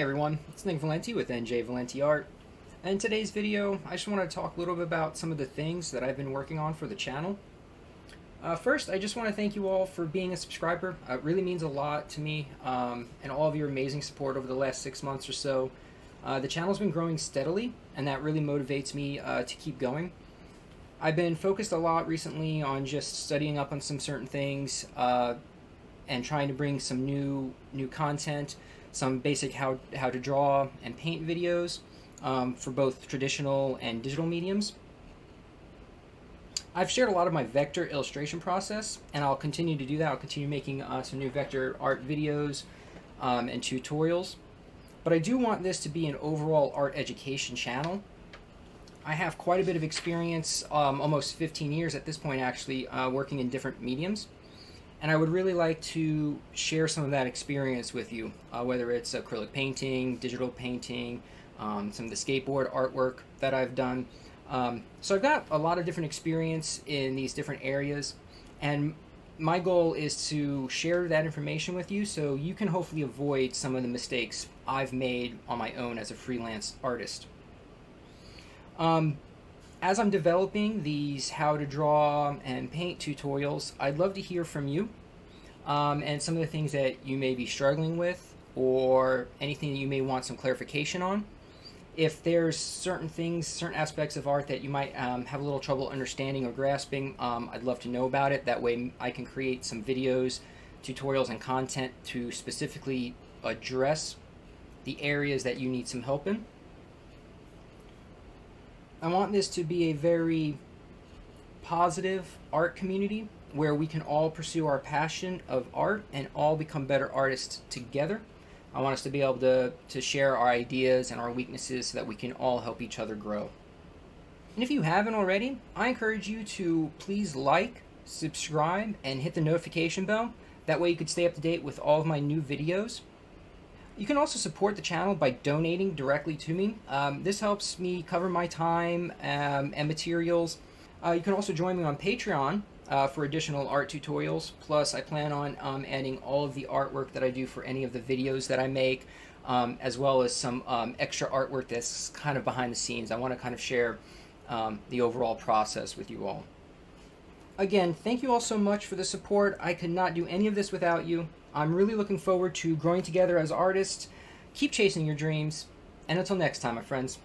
everyone, it's NJValente with NJValente Art. And in today's video, I just want to talk a little bit about some of the things that I've been working on for the channel. First, I just want to thank you all for being a subscriber. It really means a lot to me, and all of your amazing support over the last 6 months or so. The channel's been growing steadily, and that really motivates me to keep going. I've been focused a lot recently on just studying up on some certain things and trying to bring some new content, some basic how to draw and paint videos for both traditional and digital mediums. I've shared a lot of my vector illustration process, and I'll continue to do that. I'll continue making some new vector art videos and tutorials. But I do want this to be an overall art education channel. I have quite a bit of experience, almost 15 years at this point actually, working in different mediums. And I would really like to share some of that experience with you, whether it's acrylic painting, digital painting, some of the skateboard artwork that I've done. So I've got a lot of different experience in these different areas, and my goal is to share that information with you so you can hopefully avoid some of the mistakes I've made on my own as a freelance artist. As I'm developing these how to draw and paint tutorials, I'd love to hear from you and some of the things that you may be struggling with or anything that you may want some clarification on. If there's certain things, certain aspects of art that you might have a little trouble understanding or grasping, I'd love to know about it. That way I can create some videos, tutorials, and content to specifically address the areas that you need some help in. I want this to be a very positive art community where we can all pursue our passion of art and all become better artists together. I want us to be able to share our ideas and our weaknesses so that we can all help each other grow. And if you haven't already, I encourage you to please like, subscribe, and hit the notification bell. That way you can stay up to date with all of my new videos. You can also support the channel by donating directly to me. This helps me cover my time and materials. You can also join me on Patreon for additional art tutorials. Plus, I plan on adding all of the artwork that I do for any of the videos that I make, as well as some extra artwork that's kind of behind the scenes. I want to kind of share the overall process with you all. Again, thank you all so much for the support. I could not do any of this without you. I'm really looking forward to growing together as artists. Keep chasing your dreams, and until next time, my friends.